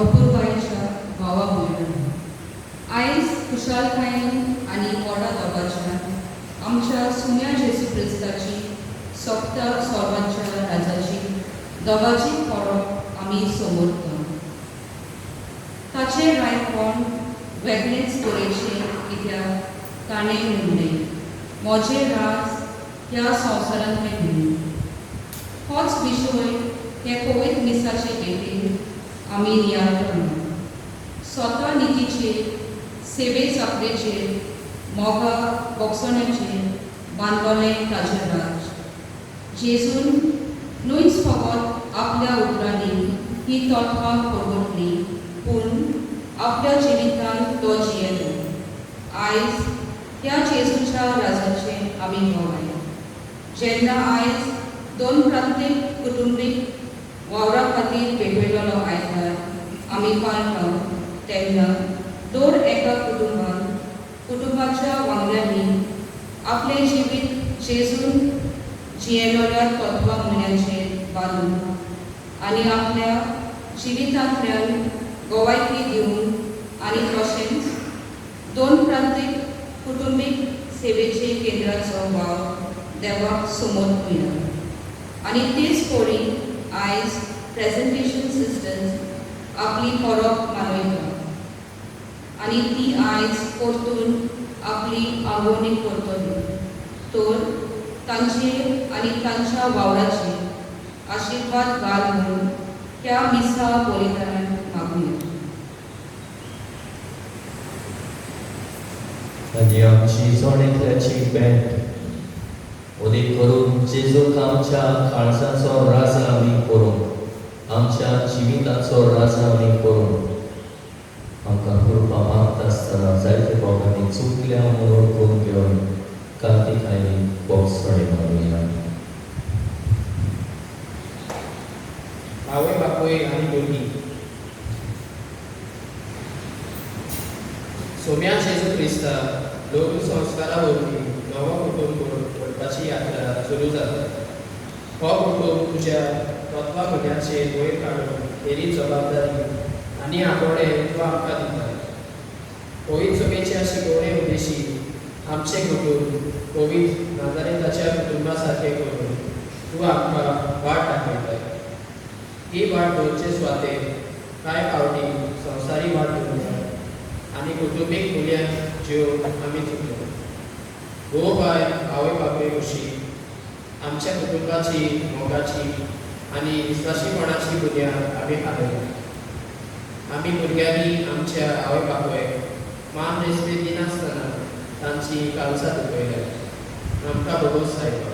अपूर्वायच्या भावा भयणां आयज खुशालकायेन आनी व्हडा दोगाच्यान आमच्या सुन्या जेजू क्रिस्ताची सोपता सोर्वांच्या राजाची दोगाची पळोवप आमी समोर घेवन ताचे रायपण वेगळेंच तरेचें कित्याक ताणें म्हणलें म्हजें राज ह्या संवसारांत मेळ्ळें. होच विशय हे कोवीड मिसाचे भेटेन आमी नियाळ करना. स्वता नितीचेर सेवे साखरेचेर मोगा बोगसण्याचेर बांदलोलें ताजें राज. जेजून न्हूच फकत आपल्या उतरांनी ही तत्वां परगटलीं पूण आपल्या जिवितांत तो जियेलो. आयज ह्या जेजूच्या राजाचें आमी भोंवया. जेन्ना आयज दोन प्रांतीक कुटुंबीक वावरा खातीर भेटयलोलो आयतार आमी पाळटाव तेन्ना दर एका कुटुंबाच्या वांगड्यांनी आपलें जिवीत जेजून जियेलोल्या तत्वां मुळ्याचेर बांदून आनी आपल्या जिवितांतल्यान गोवायकी दिवन आनी तशेंच दोन प्रांतीक कुटुंबीक सेवेचे केंद्राचो वाव देवाक समोर पयला. आनी तेच पळोवनी आयज प्रेजेंटेशन सिस्टर्स आपली परब मानयता आनी ती आयज परतून आपली आंगवणी करतली. तर तांचेर आनी तांच्या वावराचेर आशिर्वाद घाल म्हणून ह्या मिसा बलिदानान मागुया. आनी आमची जोणेंतल्याची भेट उदीक करून जेजूक आमच्या काळजाचो राजा आमी करूंक आमच्या जिविताचो राजा आमी करूंक आमकां कृपा मागता आसतना जायते भोगांनी चुकल्या म्हणून करून घेवन कार्तिक आयली बोगसणे मारूया. आवय बापूय आनी भुरगीं सोम्या जेजू क्रिस्ता लोक संस्कारा वरवीं नवो कुटुंब करपाची यात्रा सुरू जाता. हो कुटुंब तुज्या तत्वा भुरग्यांचेर वयर काडून तेरी जबाबदारी आनी आपोडे तूं आमकां दिता. कोवीड चोमेच्या शिकोवणे उद्देशी आमचें कुटुंब कोवीड नाजारेताच्या कुटुंबा सारकें करून तूं आमकां वाट दाखयता. ही वाट दोनचे सुवातेर कांय फावटी संवसारी वाट दवरता आनी कुटुंबीक मूल्यां ज्यो आमी चुकलो. घोव बाय आवय बापूय कशी आमच्या कुटुंबाची मोगाची आनी विस्वासीपणाची बुन्याद आमी हालयल्या. आमी भुरग्यांनी आमच्या आवय बापूयक मान रेस्पेद दिनासतना तांची काळजां दुखयल्या. आमकां भोगोस सायबा.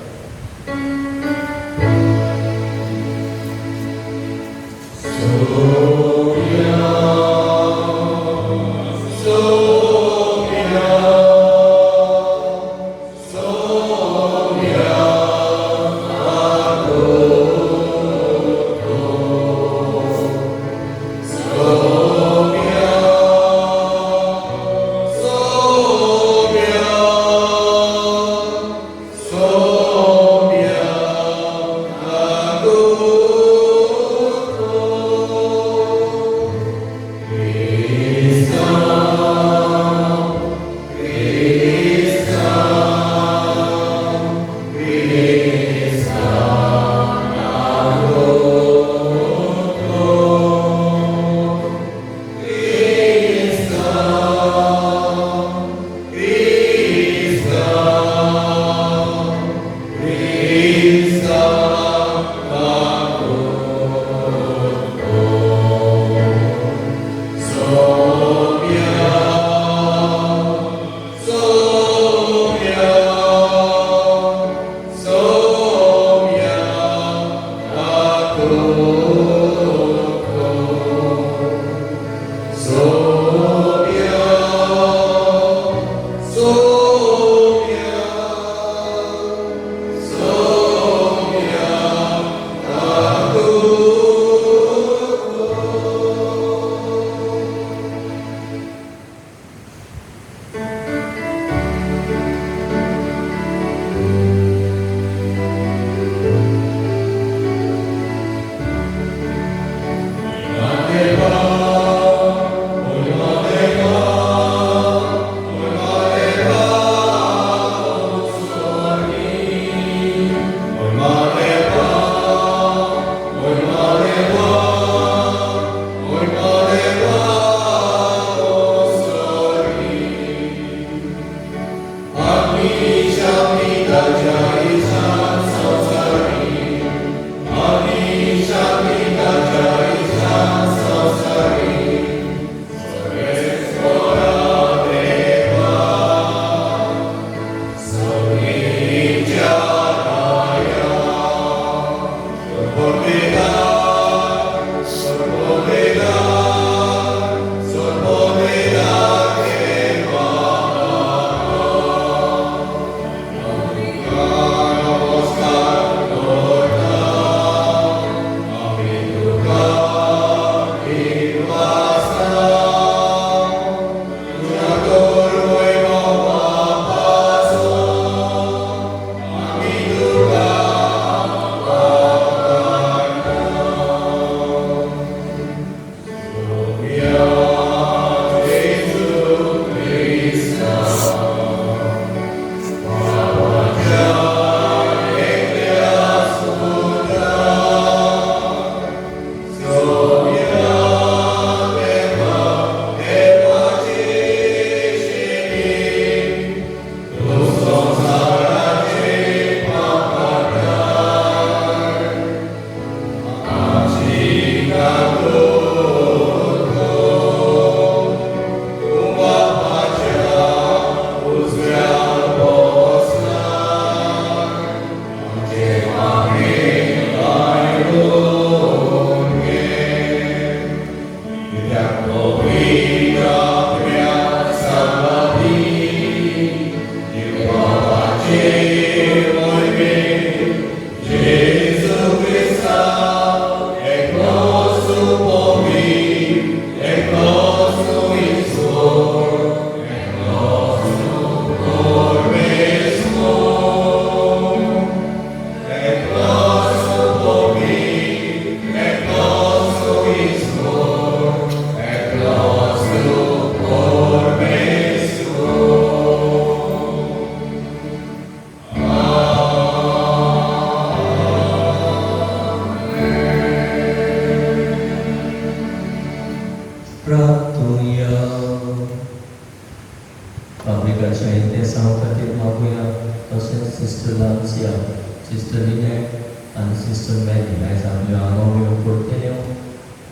सिस्टर लिनेट आनी सिस्टर मॅगी आयज आपल्यो आंगोवळ्यो करतल्यो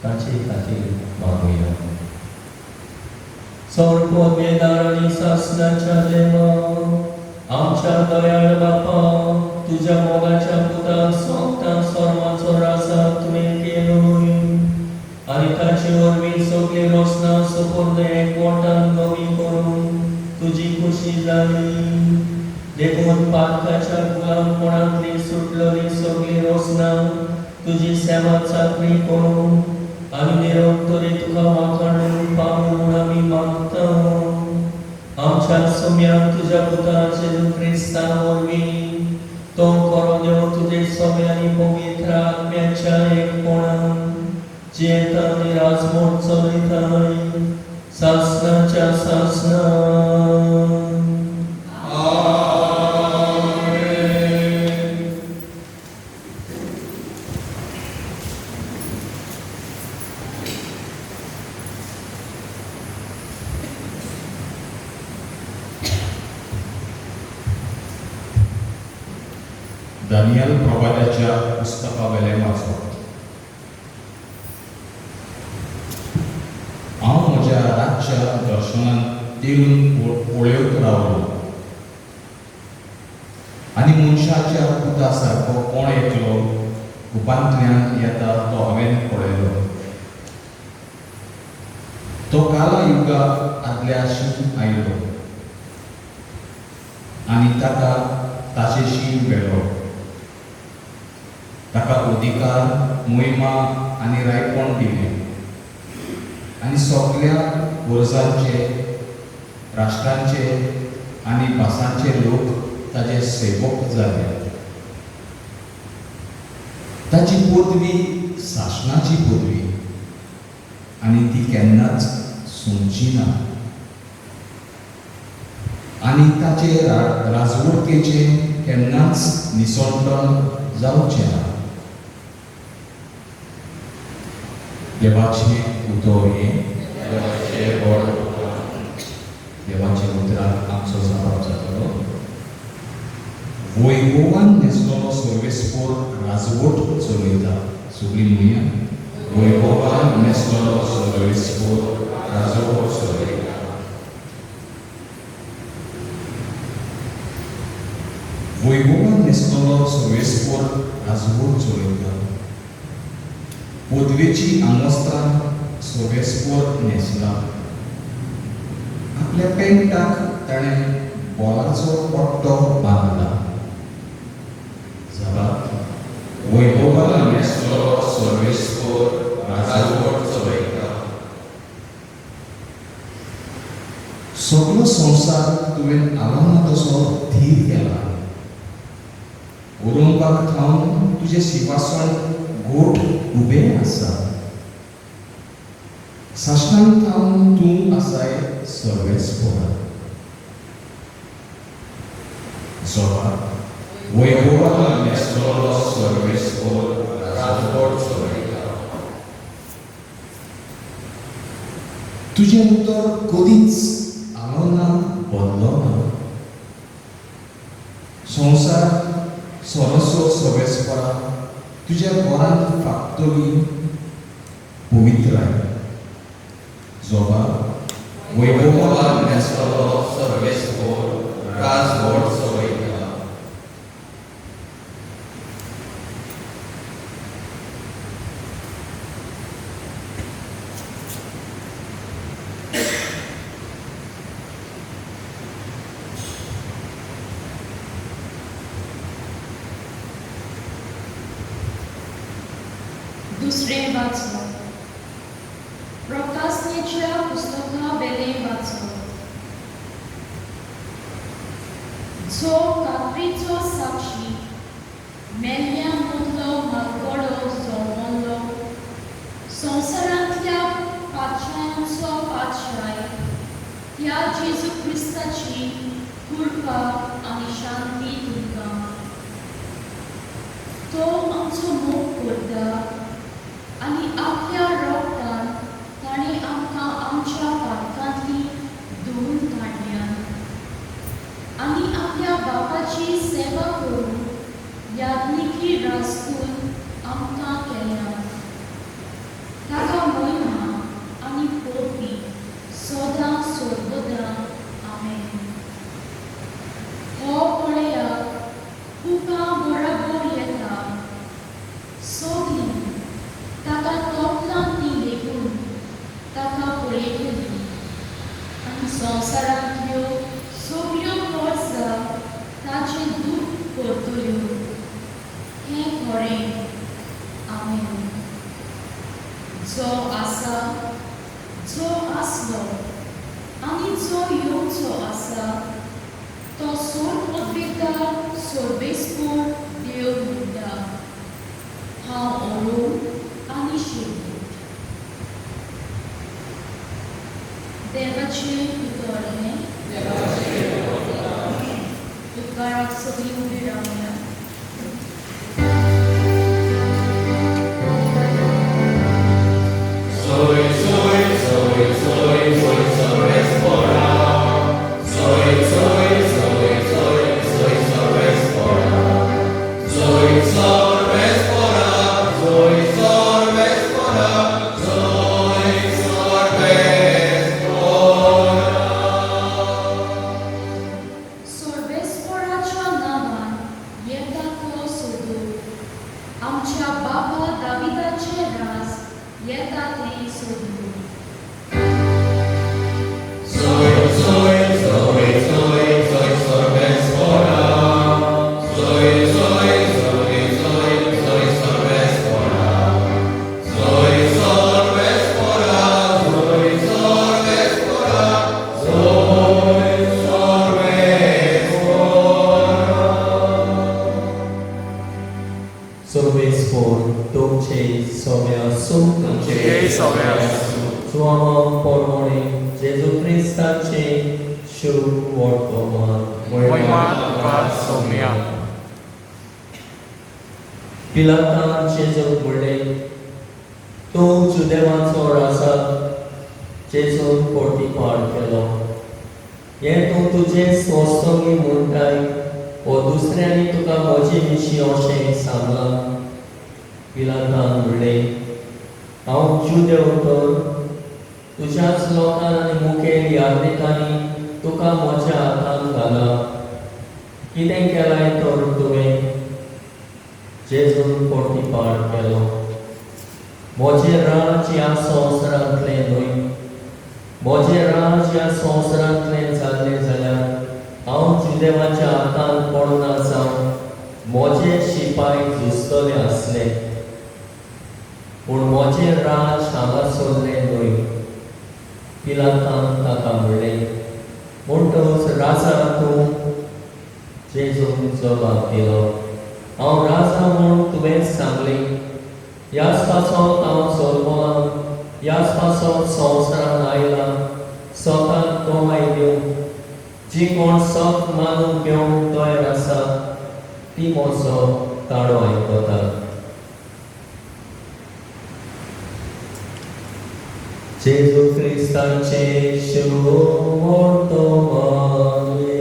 तांचे खातीर मागुया. सर्पोमेदार आनी सासणाच्या देवा, आमच्या दयाळ बापा, तुझ्या मोगाच्या पुताक सोंपता सर्वांचो रासा तुवें केलोय आनी ताचे वरवीं सगळी रोसनां सपोर्द एकवटान नवी करून तुजी खुशी जाली. देखून पातकाच्या गुलामपणांतली सुटलेली सगळी रोसनां तुजी सेवा चाकरी करून आनी निरंतरी तुका वाखाणून पावूं म्हूण आमी मागता. आमच्या सुम्याक तुज्या पुता जेजू क्रिस्ता वरवीं तो खरो देव तुजे सगळ्यांनी पवित्र आत्म्याच्या एकपणान जेता आनी राजमोट चलयताय सासणाच्या सासणान. दानियल प्रवाद्याच्या पुस्तकावेलें वाचप. हांव म्हज्या रातच्या दर्शनांत तेलून पळयत रावलो आनी मनशाच्या पुता सारको कोण एकलो उपांतल्यान येता तो हांवें पळयलो. तो काला युगा आदल्याशी आयलो आनी ताका ताचेशी मेळ्ळो. ताका अधिकार, मोहिमा आनी रायपण दिलें आनी सगळ्या वर्सांचे, राष्ट्रांचे आनी भासांचे लोक ताचे सेवक जाले. ताची पदवी शासनाची पदवी आनी ती केन्नाच सोंपची ना आनी ताचे राजवटीचे केन्नाच निसंतण जावचें ना. देवाचें उतर हें देवाचें व्हड देवाच्या उतराक आमचो जबाब जातलो. वैभवान न्हेसलोलो सर्वेस्पर राजवट चलयता. सगळीं म्हणया, वैभवान न्हेसलोलो सर्वेस्पर राजवट चलयता. वैभवान न्हेसलोलो सर्वेस्पर राजवट चलयता. पदवेची आंगवस्त्रां सर्वेस्पर न्हेसला. आपल्या पेंटाक ताणें बॉलाचो पट्टो बांदला. जबाब, वैभवान न्हेसलोलो सर्वेस्पर राजवट चलयता. सगळो संवसार तुवें आलना तसो धीर केला. उरोवपाक थांवन तुजें सिंहासन गोठ उबें आसा. साश्टांत थांवन तूं आसाय सर्वेस्पर. जबाब, वैभवान न्हेसलोलो सर्वेस्पर राजवट चलयता. तुजें उतर कधीच आलोना बदलोना. संवसार सरस्व सर्वेस्परा तुज्या घरांत फाक्तली पवित्राय. जबाब, वैभवान न्हेसलोलो सर्वेस्पर राजवट चलयता. दुसरें वाचन. प्रकाशनेच्या पुस्तका वेलें वाचन. जो कात्रीचो साक्षी मेल्ल्या मदलो मारगडो जो मोल्लो संवसारांतल्या पातशायांचो पातशाय ह्या जेजू क्रिस्ताची कृपा आनी शांती तुमकां. तो आमचो मोग करता आनी आपल्या रोगटान ताणें आमकां आमच्या पातकांतली धुवन काडल्या आनी आपल्या बापाची सेवा करून याज्ञिकी राजकूल आमकां केल्या ताका महिमा आनी पोरबी सदां सर्वदा आमेन. हो पळयात तुका बरोबर येता सगळीं ताका तोपलांनी लेगून ताका पळयतलीं आनी संवसारांतल्यो सगळ्यो गरजा ताचे दूख करतल्यो. हें खरें. आमेन. जो आसा, जो आसलो आनी जो येवचो आसा तो सोड उद्विग्ता सोर्बेस्पोर देव म्हणटा. हांव ओळून आनी शेवट. देवाचें उतर हें. उतराक सगळीं उबीं रावया. सोर्बेस्पोराच्या नांवान येता तो सोदूक आमच्या बाबा दाविदाचें राज येता तें सोदूक. Sorbespor, Dulce, Sovia, Sum, Suamo, Pormone, Jesu Christace, Shu, Wortoman, Moima, Tuka, Somia. Pilatan, Jesu, Murde, Tu, Judewanso, Rasa, Jesu, Portipar, Kelo. Ye tu तुझे स्वस्तोगी म्हणटाय ओ दुसऱ्यांनी तुका म्हजे विशीं अशें सांगला. पिलातान म्हणलें, हांव जुदेव तर तुज्याच लोकांनी आनी मुखेल याजकांनी तुका म्हज्या हातांत घाला. कितें केलाय तर तुवें? जेजून पोर्तिपाड केलो. म्हजें राज ह्या संवसारांतलें न्हय. म्हजें राज ह्या संवसारांतलें जाल्लें जाल्यार हांव जुदेवाच्या हातांत पडना जावन म्हजे शिपाय झुजतले आसले. पूण म्हजें राज हांगासरलें न्हय. पिलातान ताका म्हणलें, म्हणटच राजा तूं? जेजून जबाब दिलो, हांव राजा म्हूण तुवें सांगलें. ह्याच पासत हांव जल्मलां, ह्याच पासत संवसारांत आयलां स्वताक तोमाय दिवंक. जी कोण सत मानून घेवंक तयार आसा ती म्हजो ताळो आयकता. जेजू क्रिस्ताचे शुभ वर्तमाने.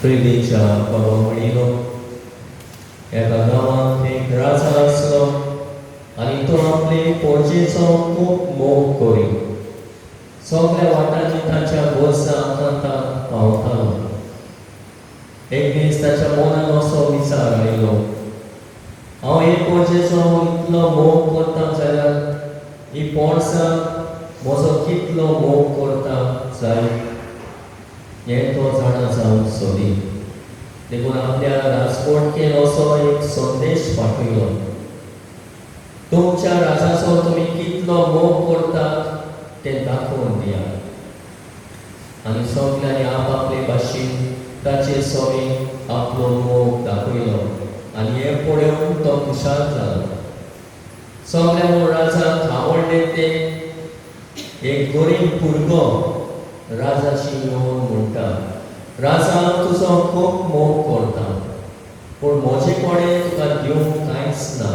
प्रिदेच्या बाबा म्हणिलो, एका गांवांत एक राजा आसलो आनी तो आपले पोरजेचो खूब मोग करी. सगळ्या वाटांनी ताच्या बोर्सा आकांताक पावतालो. एक दीस ताच्या मनान असो विचार आयलो, हांव एक पोरजेचो इतलो मोग करता जाल्यार ही पोरसां म्हजो कितलो मोग करता जाय हें तो जाणा जावंक सोदी. देखून आपल्या राजकोटकेन असो एक संदेश पाठयलो, तुमच्या राजाचो तुमी कितलो मोग करतात तें दाखोवन दियात. आनी सगळ्यांनी आपआपले भाशेन ताचे सवें आपलो मोग दाखयलो आनी हें पळोवन तो खुशाल जालो. सगळ्या राजाक आवडलें तें एक गरीब भुरगो राजाशी येवन म्हणटा, राजा तुजो खूब मोग करता, पूण म्हजे कडेन तुका दिवंक कांयच ना.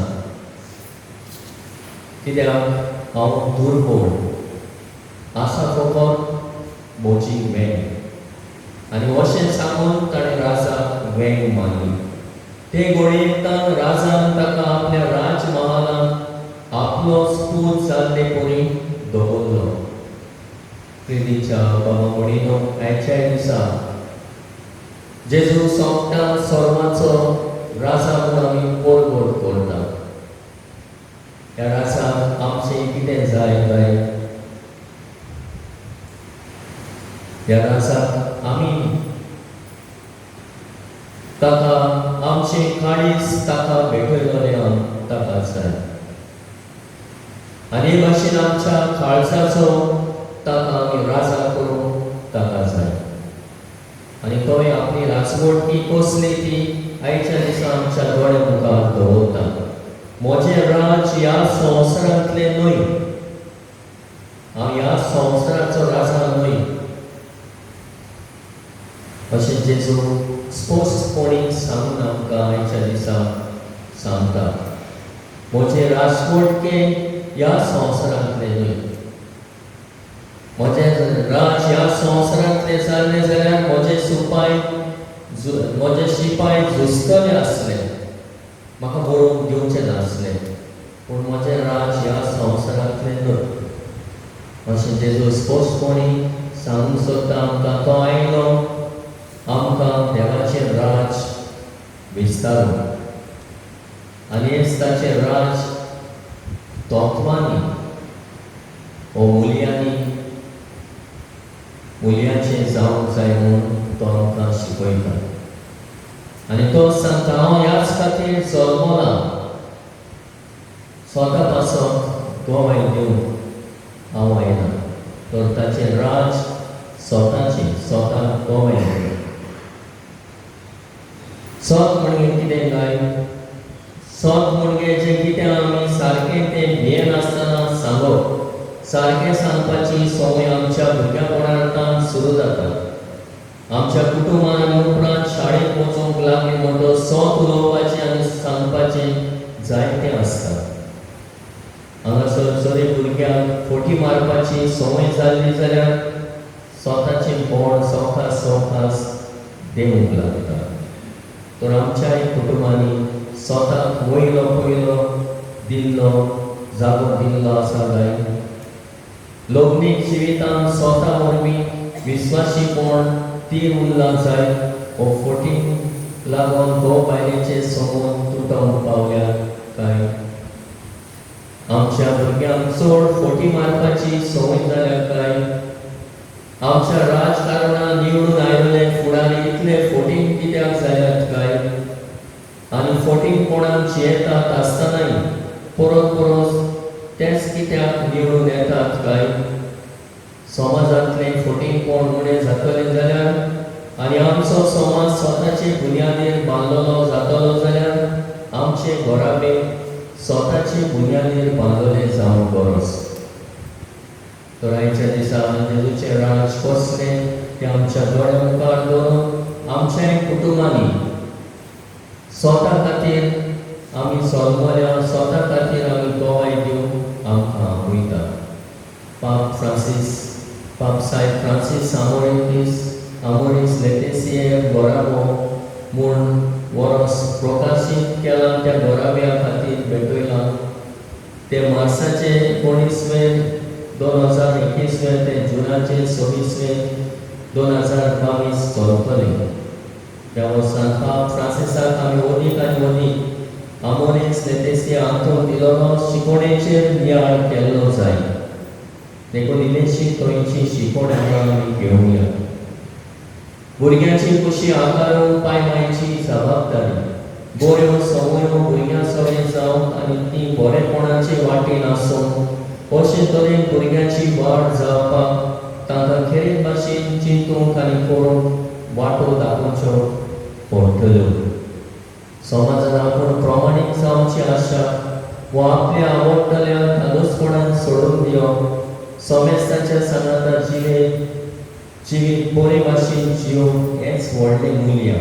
कित्याक हांव दुर्बळ आसा फकत म्हजी वेंग आनी अशें सांगून ताणें राजाक वेंग मारली. ते घडयेंतान राजान ताका आपल्या राजमहालांत आपलो पूत जाल्ले परी दवरलो. प्रितीच्या बाबा म्हणिनो आयच्या दिसा जेजू सोंपता स्वर्गाचो राजा म्हूण आमी परगट करता. ह्या राजाक आमचें कितें जाय काय ह्या राजाक आमी ताका आमचें काळीज ताका भेटयलें ताका जाय आनी हे भाशेन आमच्या काळजाचो ताका आमी राजा करूंक ताका जाय. आनी तोय आपली राजवट ती कसली ती आयच्या दिसा आमच्या दोळ्या मुखार दवरता. म्हजें राज ह्या संवसारांतलें न्हय, हांव ह्या संवसाराचो राजा न्हय अशें जेजू स्पश्टपणी सांगून आमकां आयच्या दिसा सांगता. म्हजें राजवटकें ह्या संवसारांतलें न्हय. म्हजें राज ह्या संवसारांतलें जाल्लें जाल्यार म्हजे शिपाय झुजतले आसले, म्हाका बरोवन घेवचें नासलें. पूण म्हजें राज ह्या संवसारांतलें न्हय अशें जेजू स्पश्टपणी सांगूंक सोदता आमकां. तो आयलो आमकां देवाचें राज विस्तारूंक आनी हेच ताचें राज तत्वांनी ओ मुलयांचें जावंक जाय म्हणून तो आमकां शिकयता. आनी तो सांगता हांव ह्याच खातीर जल्मला स्वता पासत गोवाय दिवंक हांव आयला. तर ताचें राज स्वता गोवाय दिवंक. सत म्हणजे कितें काय? सत म्हणजे जें कितें आमी सारकें तें भियेनासतना सांगप, सारकें सांगपाची संवय आमच्या भुरग्यापणांतल्यान सुरू जाता. आमच्या कुटुंबान आनी उपरांत शाळेंत वचूंक लागले म्हणटच सत उलोवपाचें आनी सांगपाचें जायतें आसता. हांगासर जरी भुरग्यांक फोटी मारपाची संवय जाल्ली जाल्यार स्वताचें बोड सवकास देवूंक लागता. तर आमच्याय कुटुंबांनी स्वताक पयलो दिल्लो जागो दिल्लो आसा काय? लग्नीक जिवितांत स्वता वरवीं विस्वासीपण तीर उरलां जाय ओ फोटींक लागून घोव बायलेचे संबंद तुटोवंक पावल्या काय? आमच्या भुरग्यांक चड फोटी मारपाची संवय जाल्या काय? आमच्या राजकारणांत निवडून आयिल्ले फुडारी इतले फोटींग कित्याक जाल्यात काय? आनी फोटींग कोणाक जियेतात आसतनाय परत तेच कित्याक निवडून येतात काय? समाजांतलें फोटींगपण उणें जातलें जाल्यार आनी आमचो समाज स्वताचे बुनयादीर बांदलेलो जातलो जाल्यार आमचे घोराबे स्वताचे बुनयादीर बांदलेले जावंक गरज. तर आयच्या दिसा जेजूचें राज कसलें तें आमच्या दोळ्या मुखार दवरून आमच्याय कुटुंबांनी स्वता खातीर आमी जल्मल्या, स्वता खातीर आमी गोवाय दिवंक आमकां वयता. पाप सायब फ्रांसीस आमोरीस लेटेसिये गोराबो म्हूण वर्स प्रकाशीत केलां त्या गोराब्या खातीर भेटयलां. ते मार्साचे 19वें 2021 ते जुनाचे 26वें 2022 चलतलें. त्या वर्सान पाप फ्रांसिसाक आमी ओदीक आनी ओदीक आमोरीस लेटेसिये हातूंत दिलोलो शिकोवणेचेर नियाळ केल्लो जाय. देखून इल्लीशी थंयची शिकोवण आमी घेवया. भुरग्याची कुशी आकारूंक पांय मायची जबाबदारी, बऱ्यो संवयो भुरग्यां सवय जावंक आनी ती बरेपणाचे वाटेन आसूंक अशे तरेन भुरग्याची वाड जावपाक तांकां खेरीत भाशेन चिंतूंक आनी करूंक वाटो दाखोवच्यो पडटल्यो. समाजान आपूण प्रमाणीक जावची आशा वो आपल्या आवडटल्या धादोसपणान सोडून दिवप, समेस्ताच्या सांगाता जिवीत बरे भाशेन जिवंक हेंच व्हडलें मुल्य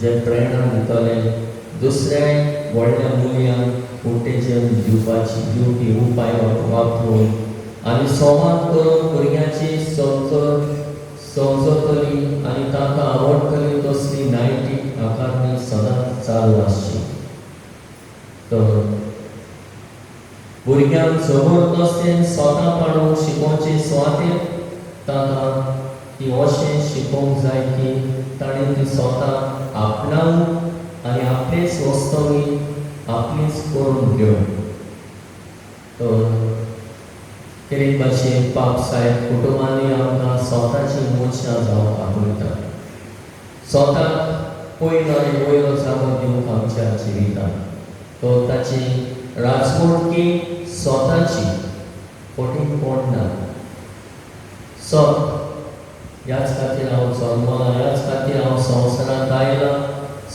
जें प्रेरणा दितलें दुसऱ्याक व्हडल्या मुल्यांक उत्तेजन दिवपी उपाय वापरून आनी संवाद करून भुरग्यांची समजतली आनी तांकां आवडटली तसली नैतीक आकारणी सदांच चालू आसची. तर भुरग्यांक जबरदस्तीन स्वता पाडून शिकोवचे सुवातेर तांकां ती अशें शिकोवंक जाय की ताणें ती स्वता आपणावन आनी आपलेच वस्तूंनी आपलीच करून घेवन. तर तेरे भाशेन पाप साहेब कुटुंबांनी आमकां स्वताची मनशां जावंक आपयता. स्वताक पयलो आनी वयलो जागो दिवंक आमच्या जिवितांत. तो ताची राजवणकी स्वताची फटींग पडना. स्वत ह्याच खातीर हांव जल्मला, ह्याच खातीर हांव संवसारांत आयला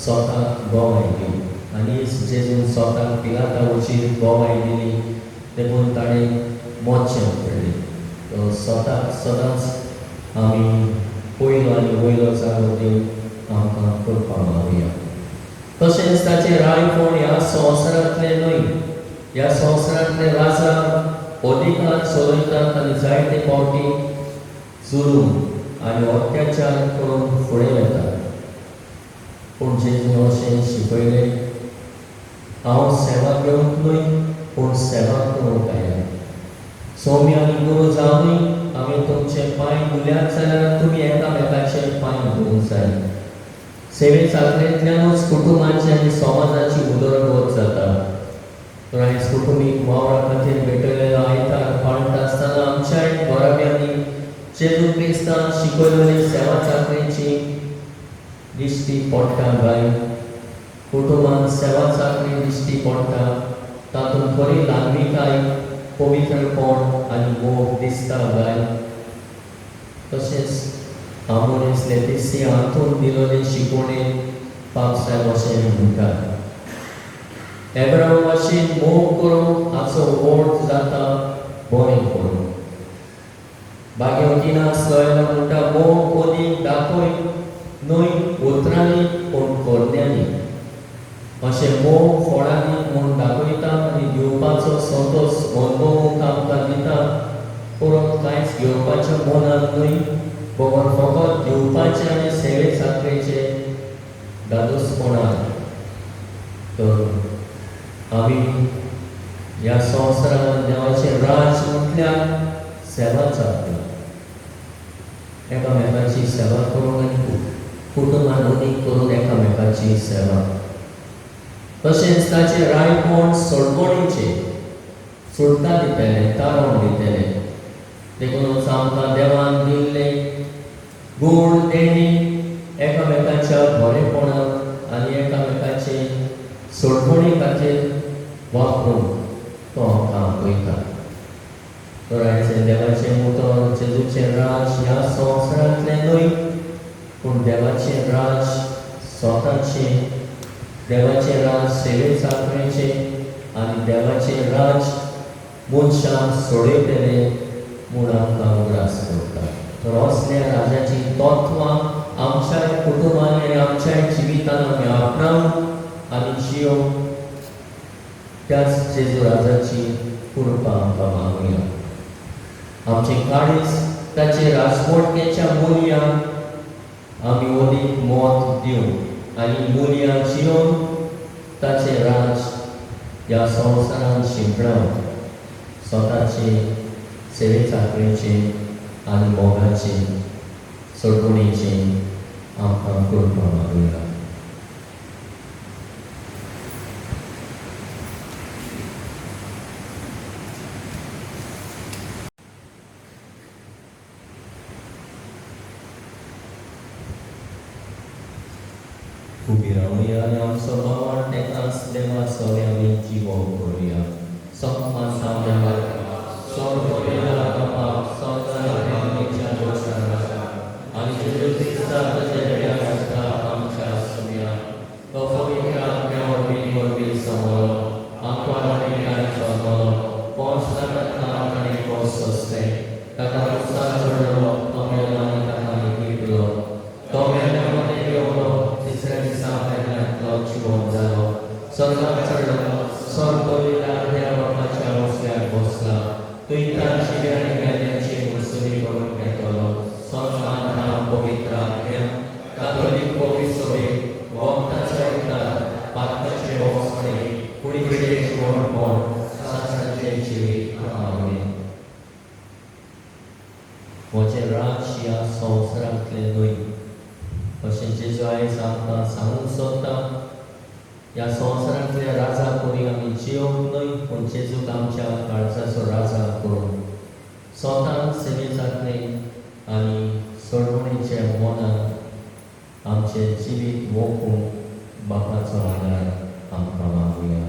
स्वताक गोवाय दिवंक. आनी जेजून स्वताक पिलाता वचीर गोवाय दिली देखून ताणें मोच्चें पडलें. तो स्वताक सदांच आमी पयलो आनी वयलो जागो दिवंक आमकां करपाक मागुया. तशेंच ताचें रायपण ह्या संवसारांतलें न्हय. ह्या संवसारांतले राजा अधिकार चलयतात आनी जायते फावटी जुलूम आनी अत्याचार करून फुडें येतात. पूण जेजून अशें शिकयलें, हांव सेवा घेवंक न्हय पूण सेवा करूंक आयला. सौम्य आनी गुरू जावनय हांवें तुमचे पांय धुल्यात जाल्यार तुमी एकामेकाचे पांय धुवंक जाय. सेवे चाकरेंतल्यानूच कुटुंबाची आनी समाजाची उदरगत जाता. तर आयज कुटुंबीक वावरा खातीर भेटयलेलो आयतार पाळटा आसतना आमच्याय घोराब्यांनी जेजू क्रिस्तान शिकयलेली सेवा चाकरेची दिश्टी पडटा गाय. कुटुंबांत सेवा चाकरी दिश्टी पडटा तातूंत खरी ल्हानविकाय, पवित्रपण आनी मोग दिसता गाय. तशेंच आमोरेस लेतिसी हातून दिलेले शिकवणेन पाप साहेब अशें म्हणटात, एब्राम भाशेन मोग करून हाचो व्हड जाता बरें करून. भाग्यवतीनास लोयला म्हणटा मोग ओदीक दाखय न्हय उतरांनी पूण करण्यांनी. अशें मोग फळांनी म्हूण दाखयता आनी दिवपाचो संतोश अनुभवूंक आमकां दिता. परत कांयच घेवपाचें मनांत न्हय पण फकत दिवपाचें आनी सेवे चाकरेचे दादोसपणान. तर आमी ह्या संवसारांत देवाचें राज म्हटल्यार सेवा चाकरी. एकामेकाची सेवा करूंक आनी कुटुंबान उदीक करून एकामेकाची सेवा. तशेंच ताचें रायपण सोडपणीचें सोडटा दितलें, तारण दितलें. देखूनच आमकां देवान दिल्ले गूण देणी एकामेकाच्या बरेपणाक आनी एकामेकाचे सोडपणी खातीर वापरून तो आमकां आपयता. तर आयज देवाचें मुतोर जेजूचें राज ह्या संवसारांतलें न्हय पूण देवाचें राज स्वताचें. देवाचें राज सेवे चाकरेचें आनी देवाचें राज मनशांक सोडयतलें म्हूण आमकां उगडास करता. तर असल्या राजाची तत्वां आमच्या कुटुंबांत आनी आमच्या जिवितांत आमी आपणावंक आनी जियोंक त्याच जेजू राजाची कृपा आमकां मागुया. आमचें काळीज ताचे राजवटकेच्या मुल्याक आमी ओदीक मोत दिवंक आनी मुल्या जियोन ताचें राज ह्या संवसारांत शिंपडावंक स्वताचे सेवे चाकरेचें आनी मोगाचें सोडपणीचें आमकां करपाक मागुया. उबी रावया आनी आमचो भावान तेकाच देवा सगळे आमी जिवो करुया. सप्मा सामना स्वर्ग देवा बापा सगळ्या दोशारा आनी जेजू क्रिस्ता ताच्या आसता आमच्या सुम्या तो पवित्र आत्म्या वरवीं समोर आंकवार आनी न्याय समोर पोंचता आनी पोंचसते ताका उत्साह चडलो तो मेलो आनी ताका निगडलो. तो मेलो आनी येवलो तिसऱ्या दिसा जिवोन जालो. स्वर्गाक चडलो, स्वर्ग म्हजे राज ह्या संवसारांतले न्हय. अशें जेजू आयज आमकां सांगूंक सोदता, ह्या संवसारांतल्या राजा कोणी आमी जियोंक न्हय, पूण जेजूक आमच्या काळजाचो राजा करून स्वतान सेवे जातलें आनी सोडवणेच्या मोनान आमचें जिवीत मोखूंक बापाचो आदार आमकां मागुया.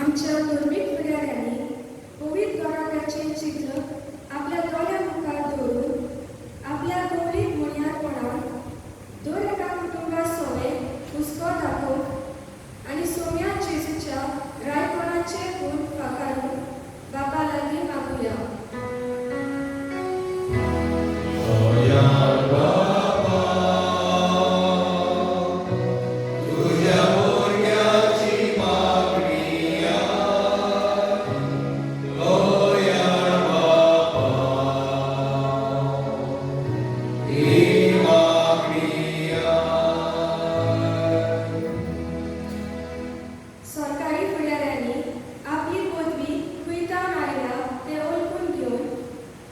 आमच्या धर्मीक फुडाऱ्यांनी पवित्र घराण्याचें चित्र आपल्या दोळ्या मुखार दवरून आपल्या गौरीक मुण्यारपणान दर एका कुटुंबा सोवे हुस्को दाखोवंक आनी सोम्या जेजूच्या रायपणाचे गुण फाकारून बापा लागीं मागुया. सरकारी फुडाऱ्यांनी आपली पदवी कुयतान आयल्या ते ओळखून घेवन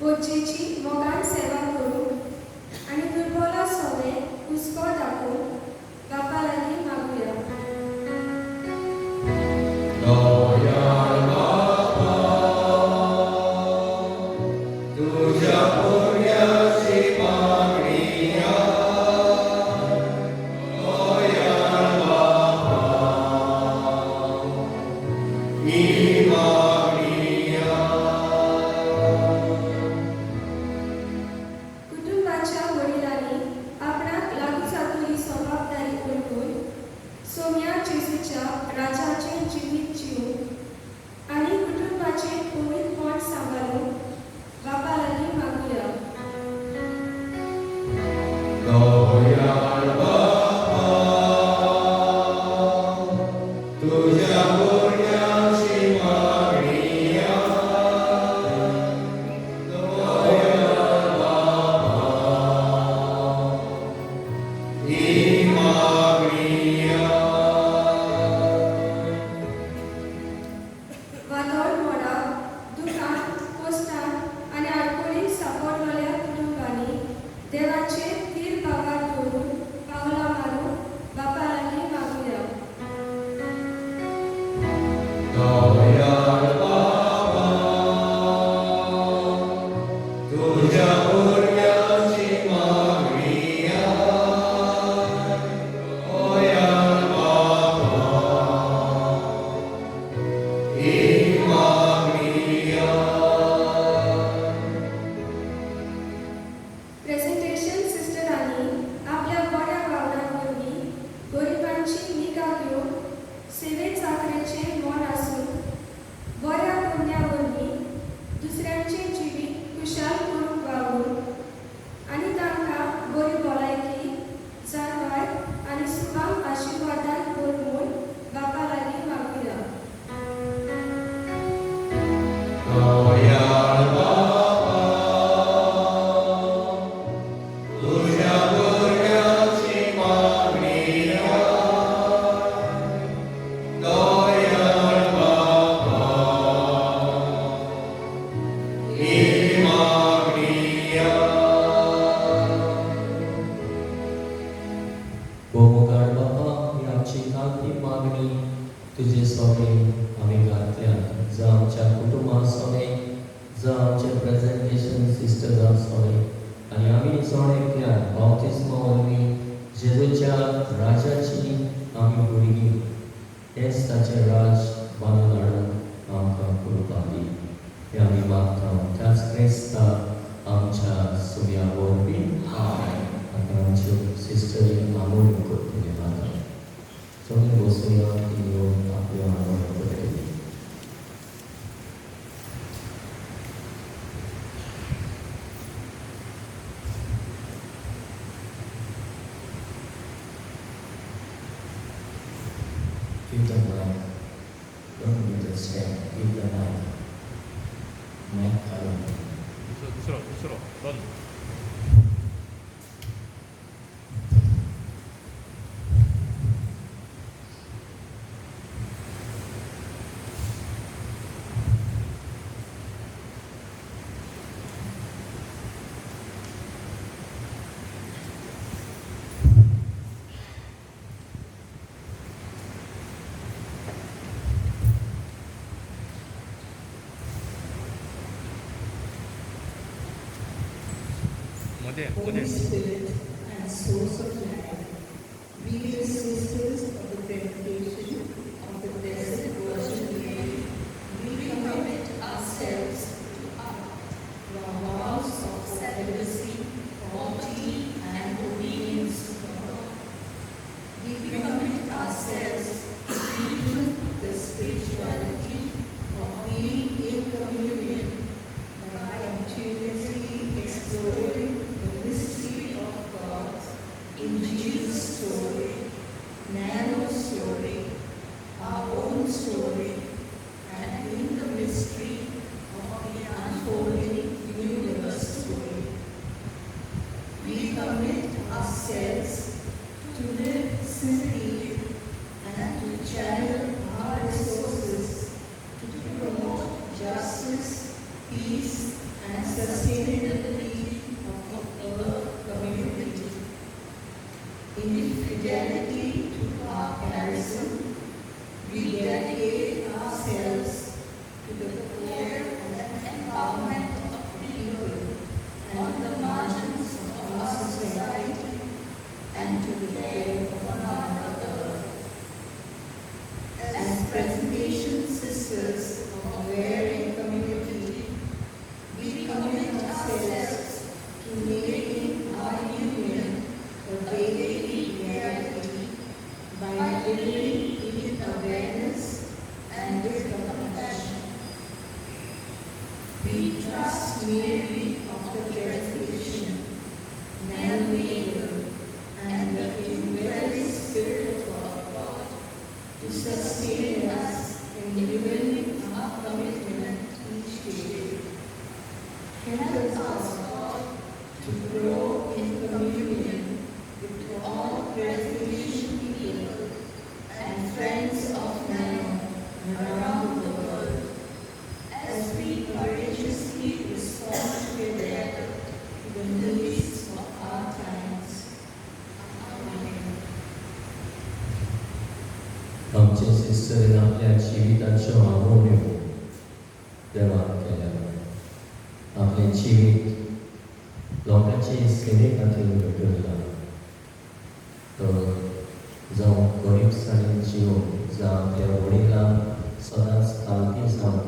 पोचेची मोगान सेवा करूंक आनी दुर्बला सोवे हुस्को दाखोवंक बापा लागीं मागुया. कुटुंबाच्या वडिलांनी आपणाक लागू जातली जबाबदारी ओळखून सोम्या जेजूच्या राजाचें जिवीत जिवूंक आनी कुटुंबाचें पवित्रपण सांबाळूंक बापा लागीं मागुया. वादळ मोडा दुकान पोस्टान आनी आडकोळीक सांपडलेल्या कुटुंबांनी देवाचे तीर भागार दवरून पावलां मारून बापा लागीं मागुया. प्रेझेंटेशन सिस्टरांनी आपल्या बऱ्या भावनां वरवीं गरिबांची निगा घेवन सेवे चाकरेचें मन आसून बऱ्या पुण्या वरवीं दुसऱ्यांचें जिवीत खुशाल करूंक वावून आनी तांकां बरी भलायकी जाणवाय आनी सुखाम आशिर्वादान भरमून बापा लागीं मागुया. गोमुखार बापा, ही आमची खातीर मागणी तुजे सोवे आमी घातल्यात, जावं आमच्या कुटुंबा सोवे, जावं आमचे प्रेझेंटेशन सिस्टरां सोवे, आनी आमी सोडेंतल्यान बावतिस्मा वरवीं जेजूच्या राजाची आमी भुरगीं, तेंच ताचें राज बांदून हाडूंक आमकां कृपा दी. हें आमी मागता त्याच क्रिस्ताक आमच्या सुम्या वरवीं. आतां आमच्यो सिस्टरी आमोण करतले माता सगळे बसूया ती येवन आपल्यो आमोण करतली. Give the mic. Don't need to stand. Give the mic. Mic alone. 두스러 넌 Holy Spirit and source of life, be the sisters of the dedication of the Blessed Virgin Mary. We commit ourselves to our vows of celibacy, poverty, and obedience to God. We commit ourselves to the spirituality of being in communion by continuously exploring the mystery of God in Jesus' story, narrow story, our own story, and in the mystery of the unfolding universe story. We commit ourselves to live simply and to channel our resources to promote justice, peace, and sustainability of our community. In fidelity to our charism, we dedicate ourselves to the care and empowerment of people and the margins of our society and to the care of one another. As presentation sisters of a varying community, we commit ourselves to making our union a daily reality by living in awareness and with compassion. We trust Mary of the Presentation, Nell and the indwelling Spirit of God to sustain us in living our commitment each day. Help us, God, to grow in communion with all Presentation people and friends of man around the world as we courageously respond together to the needs of our times. Amen. आमचे सिस्टरीन आपल्या जिविताच्यो आमोण्यो देवाक केल्या. आपलें जिवीत लोकांचे सेवे खातीर घडयलां. तो जावं गरीबसाणेन जिवन जावं आपल्या वडिलांक सदांच कालती जावन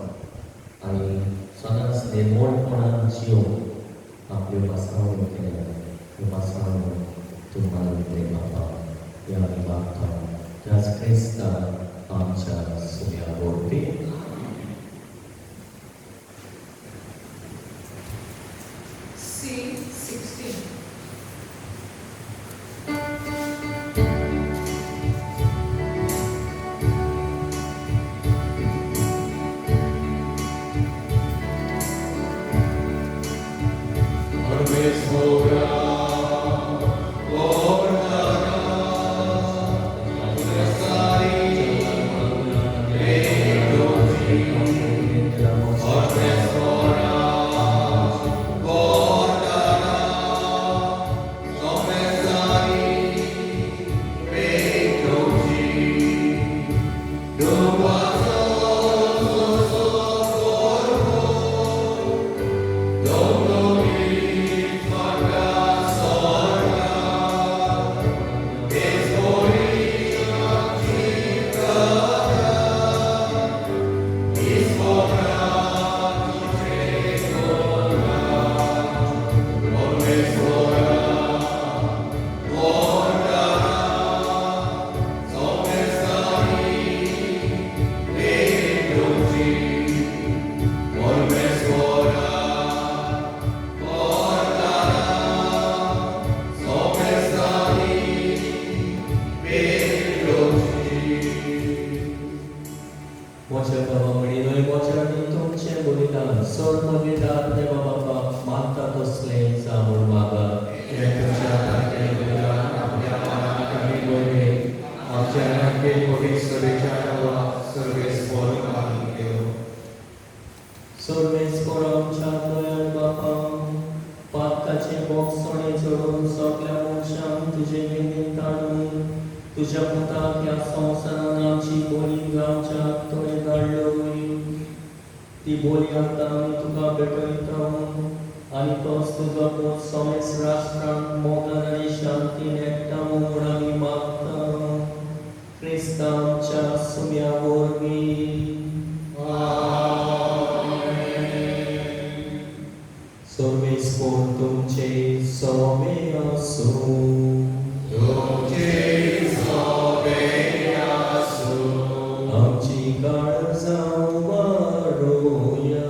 आनी सदांच निर्मळपणान जिवन आपल्यो वासावण्यो केल्या. त्यो वासावण्यो तूं मानवते बापा ह्या आमी मागता. त्याच क्रिस्ता आमच्या सुम्या वरवीं. Scene 16. तुझ्या पुताक ह्या संवसारान आमची बोली गावच्या तुवें धाडली. ती बोली आतां आमी तुका भेटयता. आनी तोच तुजो पूत सोमेस राष्ट्रांत मोगान आनी शांतीन एकटा म्हूण आमी मागता क्रिस्तांच्या सुम्या वरवीं सर्वेस्पर तुमचे सोमे आसूं आमची काळजां वारोया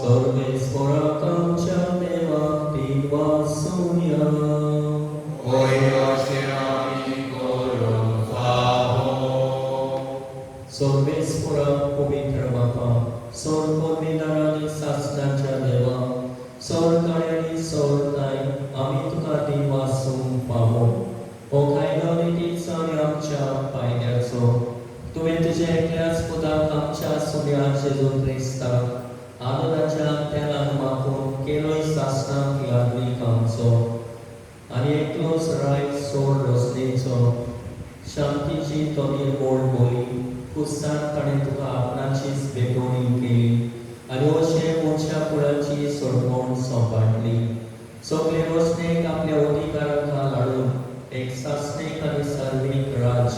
सर्वेस्पराक आमच्या देवाक ती वासुया सर्वेस्पराक पवित्र बापा सोर परमेदारांनी सासणाच्या देवा सोर काळे आनी सोर ताय आमी तुका ती वासूंक पावो हो कायदो नितीचो आनी आमच्या फायद्याचो तुवें तुज्या एकल्याच पुताक आमच्या सुम्या जेजू क्रिस्ताक आनंदाच्या अंत्यान मागून केलोय सासणाक यादवीक आमचो आनी एकलोच राय सोर रचनेचो शांतीची तो निर्मोळ बोली कुस्तान ताणें तुका आपणाचीच बेगोणी केली आनी अशें मोच्या कुळाची सोडवण सांबाळली सगळे रचनेक आपल्या अधिकाराखाल हाडून एक सासणेक आनी सार्वीक राज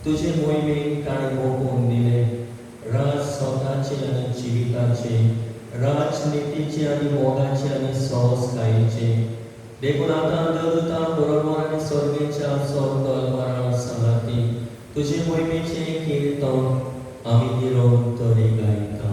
तुजे मोहिमेक ताणें मोपून दिले राज स्वताचे आनी जिविताचे राजनितीचे आनी मोगाचे आनी संस्कायेचे देखून आतां देवदूतां बरोबर आनी स्वर्गेच्या सोर्गदवारां सांगाती तुजे मोहिमेचे कीर्तन आमी निरंतरी गायता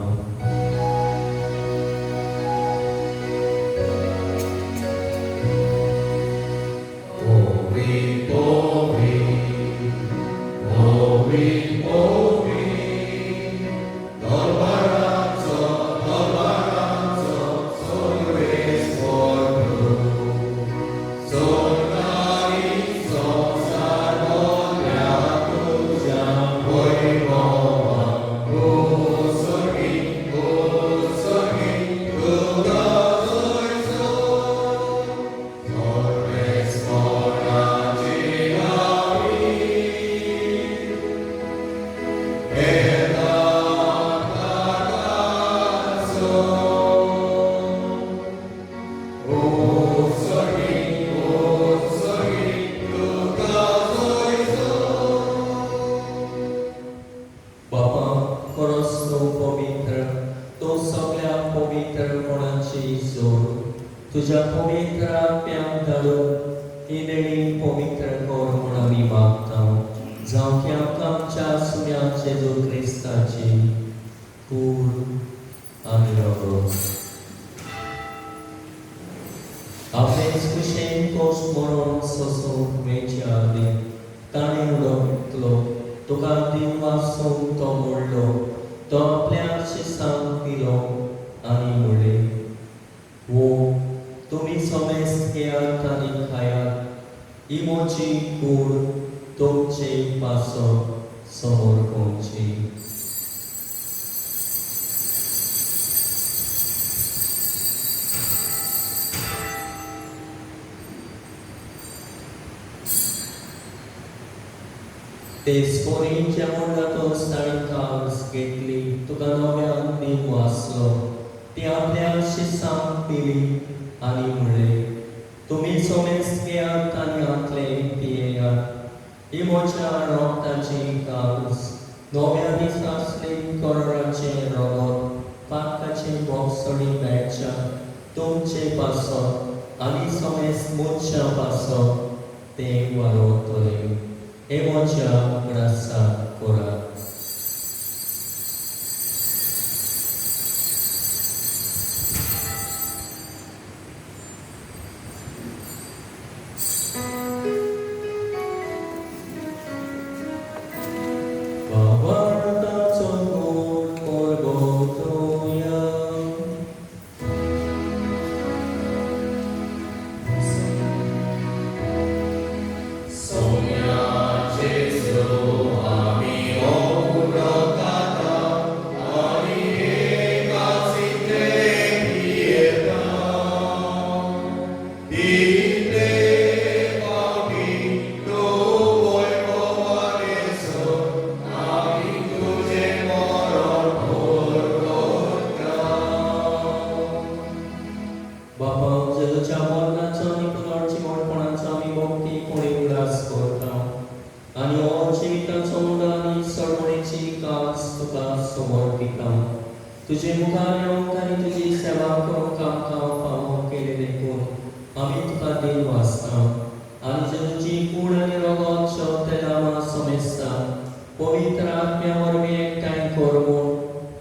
तुझ्या पवित्र आत्म्याक धाडून ही देणी पवित्र कर म्हूण आमी मागता जावं की आमकां आमच्या सुम्या जेजू क्रिस्ताची कूड आनी रगत आपलेच कुशेन तोच मरण सोसूंक मेळच्या आदी ताणें उडोवंकलो तुका दिन वाचूंक तो मोडलो तो आपल्या शिसांक दिलो आनी म्हणलें वो तुमी समेस्त घेयात आनी खायात ही मोची कूड तुमचे पासो समोर पोवची ते स्पोरी जेवण जातोच ताणें कास घेतली तुका नव्यान दिन वाचलो ती आपल्या शिसांक दिली आनी म्हणलें तुमी समेस्त घेयात आनी हातले पियेयात ही म्हज्या रोगताची कास नव्या दिसासले करोडाचे रगत पाकाचे बोगसडी मेळच्या तुमचे पासो आनी समेस्त मोच्या पासो ते वालोवतले हे म्हज्या वांगडा करात Sonia Jesu, ami समर्पिता तुझे मुखार येवंक आनी तुजी सेवा करूंक आमकां फावो केले देखून आमी तुका देव वाचता आनी जेजूची कूड आनी रगत शब्द नांवां समेस्ता पवित्र आत्म्या वरवीं एकठांय कर म्हूण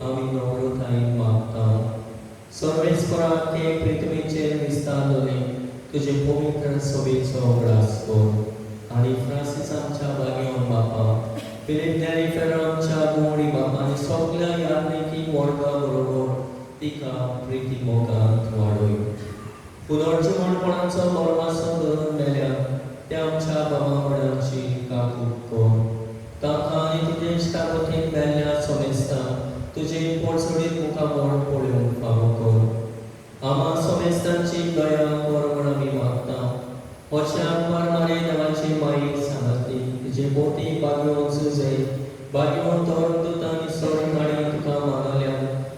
आमी नम्रतायेन मागता सर्वेस्परा ते पृथ्वीचेर विस्तार जाले तुजे पवित्र सभेचो ग्रास कर आनी फ्रांसीस आमच्या बागेवन बापा फिलिप नॅरिफेर आमच्या गोडी बापा आनी सगळ्या यात्रेकी वर्गा बरोबर तिका प्रिती मोगांत वाडय पुनर्जीवनपणाचो बरवासो धरून मेल्या त्या आमच्या बाबा वडांची काकूट कर ताका आनी तुजे इश्टागतीन मेल्ल्या समेस्ता तुजे पोडसडीत मुखार पळोवंक फावो कर आमा समेस्तांची दया कर म्हण आमी मागता अशा मारमारे देवाची माई सांगतली तुजे बोटी बागेवन सुजय बागेवन तोरण तुता आनी सोडून हाडून तुका मागल्या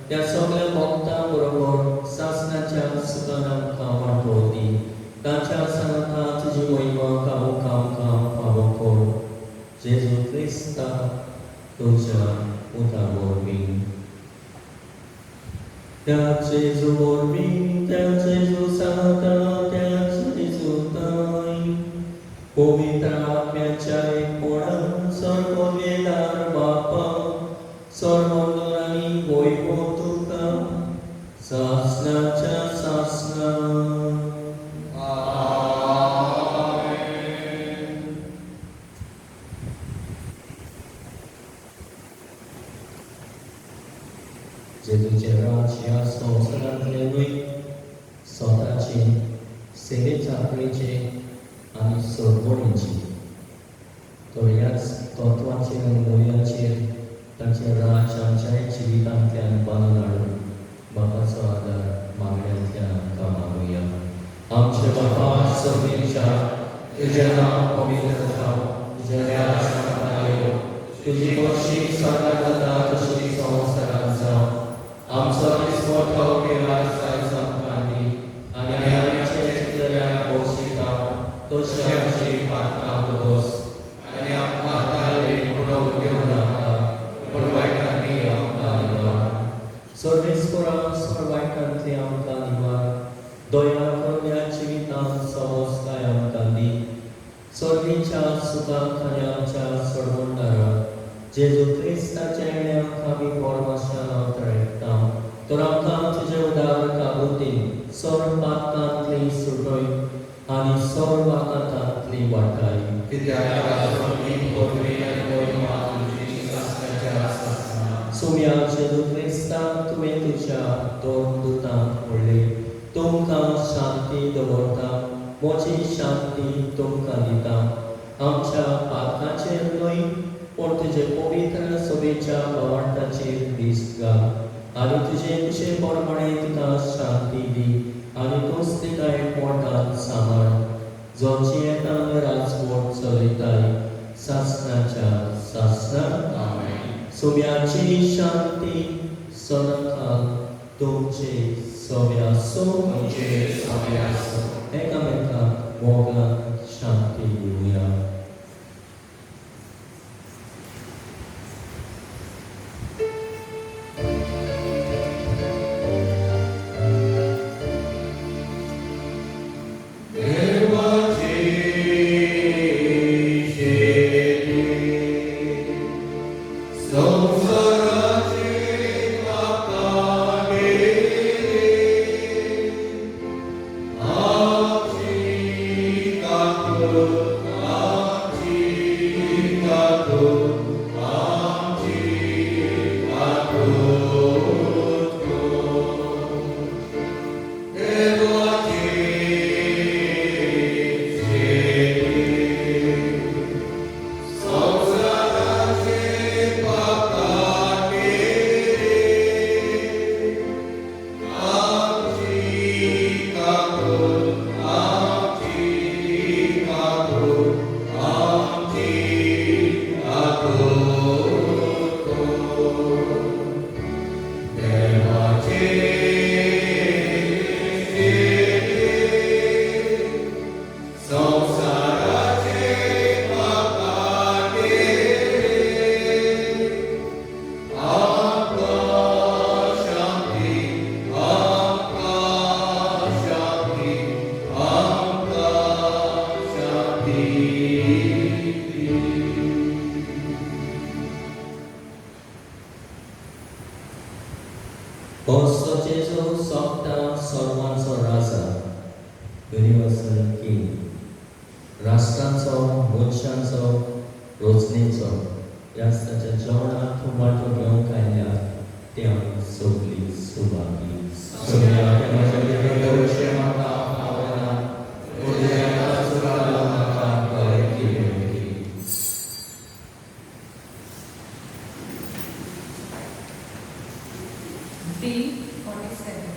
त्या सगळ्या भक्तां बरोबर सासणाच्या सुखान आमकां वाटोवती ताच्या सांगता तुजी महिमा कामूक आमकां फावो कर जेजू क्रिस्ता तुझ्या उता वरवीं त्या जेजू वरवीं त्या जेजू सांगता त्या जेजू ताई पवित्र आत्म्याच्या एकपणान सर्व वेदार बापा सर्वंग आनी वैभव तुका सासणाच्या सासणा जेजूचे राज ह्या संवसारांतले न्हय स्वताचे सेवे चाकरीचे आनी सरभोणीचे तो ह्याच तत्वाचेर आनी मुल्यांचेर ताचे राज आमच्या जिवितांतल्यान बांदून हाडून बापाचो आदार मागण्यांतल्यान आमकां मागुया आमचे बापा सगळींच्या तुजें नांव पवित्र जावं तुजें राज आमकां येवं तुजी बक्षी सदां जाता तशी संवसारांत जावं आमचो दिसवट खावप केलास आयज आमकां दी आनी आमचे चिंतल्याक बक्षी तशें आमची पातकां दोस आनी आमकां ताळें पुरव घेवं नाका पूण वायटांनी आमकां निवार सर्वेस्परा सर्वायकांतली आमकां निवार दया करून ह्या जिवितांत समजताय आमकां दी सर्वीच्या सुखांत आनी आमच्या सडवंडारांत जेजू क्रिस्ताच्या येण्याक आमी परमेश्वरान आवतळटा तर आमकां तुजे उदार काबुतीन सर पातकांतली सुटय आनी सर वाकातांतली वाटाय सुम्या जेजू क्रिस्ता तुवें तुज्या दोन दुतांक व्हडले तुमकां शांती दवरता म्हजी शांती तुमकां दिता आमच्या पातकाचेर न्हय पूण तुजे पवित्र सभेच्या भावार्थाचेर दिश्ट घाल आनी तुजे कुशे प्रमाणे तुका शांती दी आनी तूंच तिका एकवटान सांबाळ जो जियेतान राजवट चलयताय सासणाच्या सासणांत सुम्याची शांती सदांकाल तुमचे सव्यासो एकामेकांक मोगान शांती दिवया Oh Bossoceso Sokta Sormanso Rasa Universal King Rastranso Munchanso Rosninso Yastacha Jona Tomato Yonkanya Tiang Sobli Subagi Sumya Yamasya Shemaka Avana Udaya Sukalamaka Pariki D47.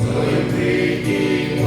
Thy great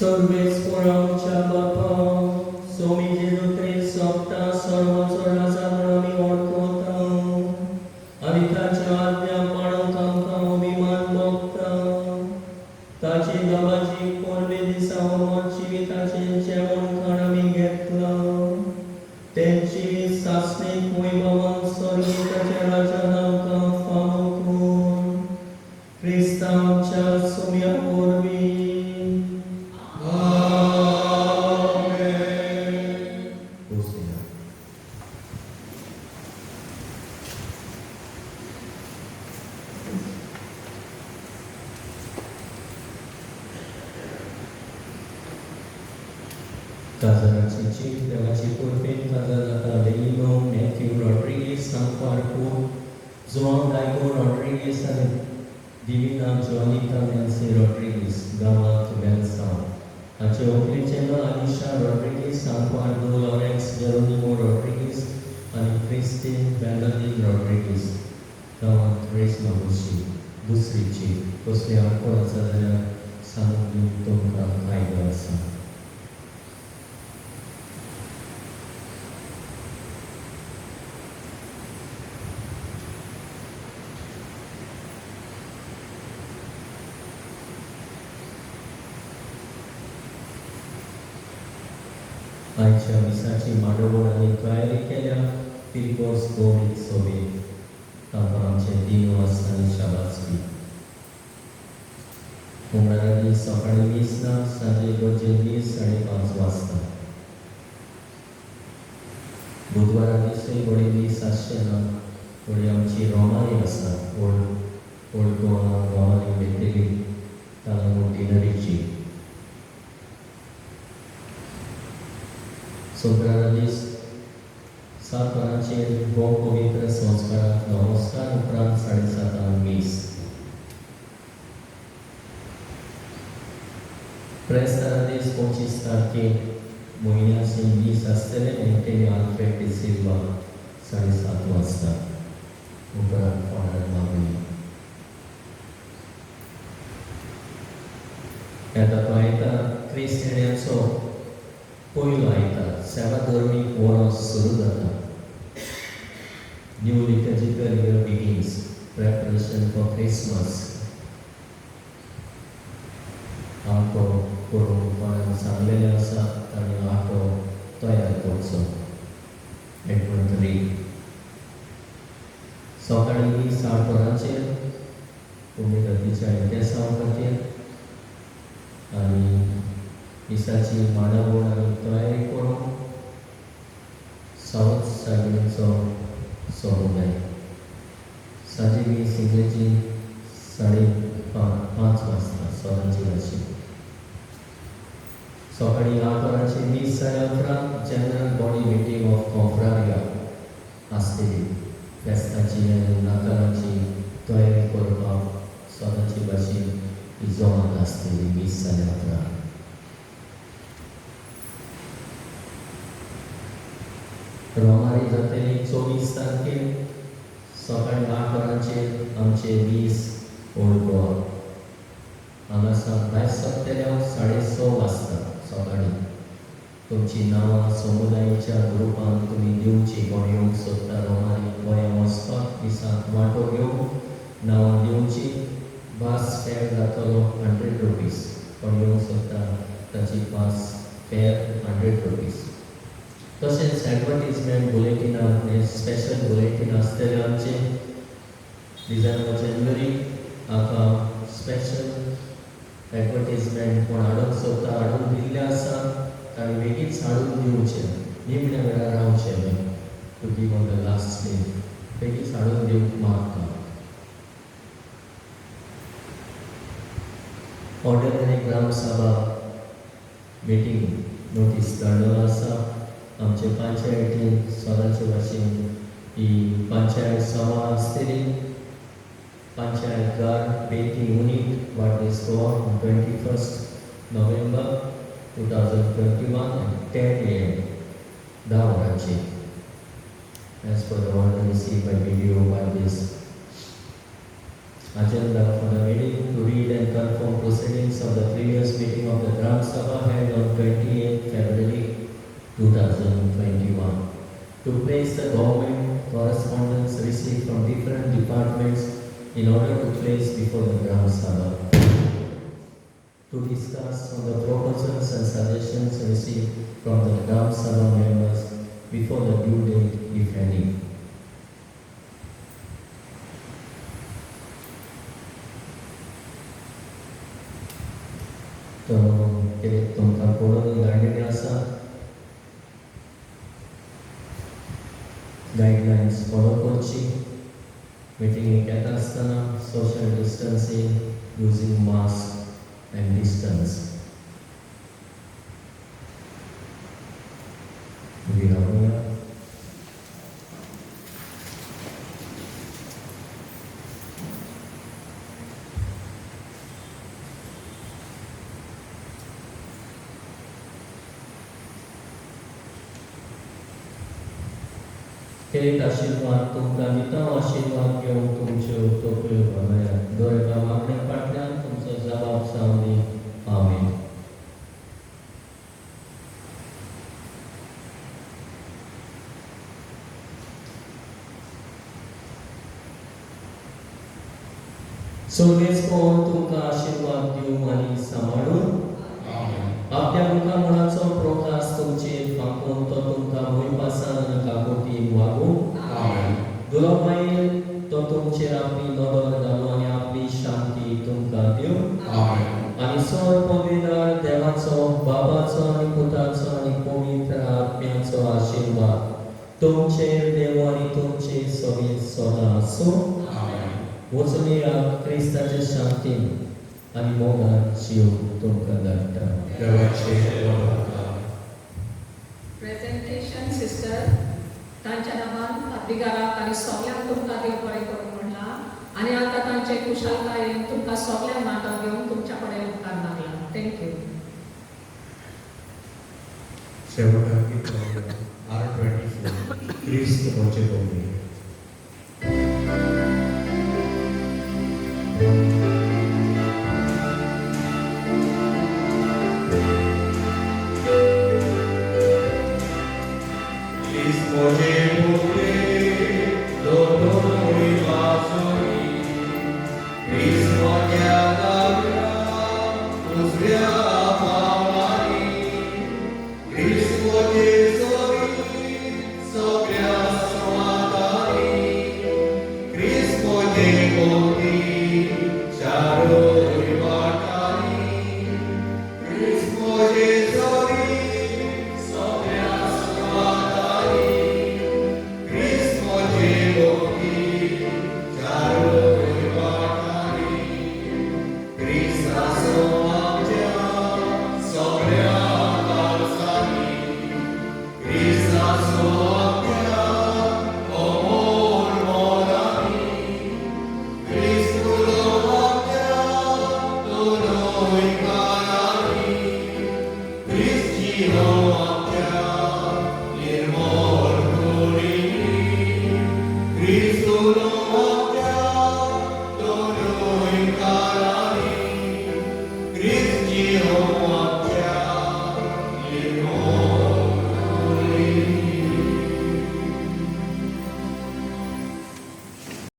सर्वेस्पर आमच्या बापा सोमी जेजू ख्रिस्त सोपता सर्वाचो राजा म्हूण आमी वळखता आनी ताची आज्ञा पाळूंक आमकां अभिमान भोगता ताची गावाची पोरणे दिसा होमत जिविताचें जेवण खाण आमी घेतलां तेंची सासणीक वैभवान स्वर्गीताच्या राजान आमकां फावो करून क्रिस्त आमच्या सोम्या वरवीं काजाराची चीट देवाची कुर्बेन काजार जाता लेलिनो मॅथ्यू रॉड्रिगीस सांकवारको जोआन डायगो रॉड्रिगीस आनी दिविना जोनिता नॅन्सी रॉड्रिगीस गांवांत वेल्सांव हाचे व्हंकलेचें नांव अलिशा रॉड्रिगीस सांकवारको लॉरेन्स जेरोनिमो रॉड्रिगीस आनी क्रिस्टीन बेनोदीन रॉड्रिगीस गांवांत रेस मागुशी दुसरी चीट कसली आडखळ आसा जाल्यार सांगूंक दिवंक तुमकां कायदो आसा आयच्या मिसाची मांडवण आनी तयारी केल्या फिलिपोस गोविंद सोबे तांकां आमचे दिनवास आनी शाबासकी उमरारा दीस सकाळीं 20 ना सांजे गरजे 20:30 वाजता बुधवारा दिसूय बरी दीस आसचे ना थोडी आमची रोमारी आसा ओल्ड गोवा रोमारी वेतेली तांकां डिनरीची शुक्रारा दीस 7 वरांचेर भोव पवित्र संस्काराक नमस्कार उपरांत 7:30 प्रेस्तारा दीस 25 तारखेक म्हयन्याचे दीस आसतले एंटेनी आल्फ्रेड डी सिल्वा 7:30 वाजता उपरांत कोणाक मागणी येता तो आयतार क्रिस्तांवांचो पयलो आयतार सेवा धर्मीक वरो सुरू जाता new liturgical year begins preparation for Christmas आंको करूंक कोणाक सांगलेलें आसा ताणें आंको तयार करचो एडवंटरी सकाळीं 7 वरांचेर पुण्यतिथीच्या इंतेसांव खातीर आनी दिसाची मांडवण आनी तयारी करून सावथ सागणेचो समुदाय सांजे सिंगलेची 5:30 वाजता सोरांची राशी सकाळीं 8 वरांचेर 20:11 जनरल बॉडी मिटींग ऑफ कॉन्फ्रारिया आसतली फेस्ताची आनी नातालाची तयारी करपाक सोदाची भाशेन ही जमात आसतली 20:11 रोमारी जातली 24 तारखेक सकाळीं 8 वरांचेर आमचे 20 ओल्ड गोवा हांगासान भायर सरतल्या 6:30 वाजता सकाळीं तुमची नांवां समुदायाच्या ग्रुपान तुमी दिवची कोण येवंक सोदता रोमारी गोंया वचपाक दिसाक वांटो घेवंक नांवां दिवची बास फेर जातलो 100 रुपीज कोण येवंक सोदता ताची बास फेर 100 रुपीज तशेंच एडवर्टिजमेंट बुलेटिनां स्पेशल बुलेटीन आसतलें आमचें डिसेंबर जानेवारी हाका स्पेशल एडवर्टिजमेंट कोण हाडूंक सोदता हाडून दिल्ले आसा ताणें बेगीच हाडून दिवचें निमण्या वेळार रावचें न्हय to give on the last day बेगीच हाडून दिवंक मागता ऑर्डिनरी ग्राम सभा मिटींग नोटीस धाडलेलो आसा आमचे पंचायतीन सदांचे भाशेन ही पंचायत सभा आसतली पंचायत गार्ड बेती युनिट वाटलीस गोवा 21 नोव्हेंबर 2021 at 10 AM 10 वरांचेर as per the order received by video by this agenda for the meeting to read and confirm proceedings of the previous meeting of the Gram Sabha 28 February 2021 to place the government correspondence received from different departments in order to place before the Gram Sabha. To discuss on the proposals and suggestions received from the Gram Sabha members before the due date, if any. तो तुमकां पळोवन धाडिल्लें आसा guidelines follow करची. मिटिंगेक येता आसतना social distancing, using mask and distance. रावया. हे आशीर्वाद तुमकां दिता. आशीर्वाद घेवन तुमच्यो तोकल्यो भरयात. दोरेका मागणे फाटल्यान तुमचो जबाब सावनी. आमीन. सोबेज पळोवन तुमकां आशीर्वाद दिवं आनी सांबाळून आपल्या मुखामोडाचो प्रकाश तुमचेर फांकून तो तुमकां मोयपासान आनी काकोतीन वागूं. दुलाबायेन तो तुमचेर आपली नदर घालूं आनी आपली शांती तुमकां दिवं. आनी सोर पवित्र देवाचो, बाबाचो आनी पुताचो आनी पवित्र आत्म्याचो आशीर्वाद तुमचेर देव आनी तुमचे सगळे सदां आसूं. वचून येयात क्रिस्ताचे शांतीन आनी मोगान जीव तुमकां धाडटा. प्रेजेंटेशन सिस्टर तांच्या नांवान फातरीगाराक आनी सगळ्यांक तुमकां देव बरें करूं म्हणला आनी आतां तांचे कुशलकायेन तुमकां सगळ्यांक नाटक घेवन तुमच्या कडेन उपकार लागला. थँक्यू. शेवटाक R24 क्रिस्त मोचे भोवली. Os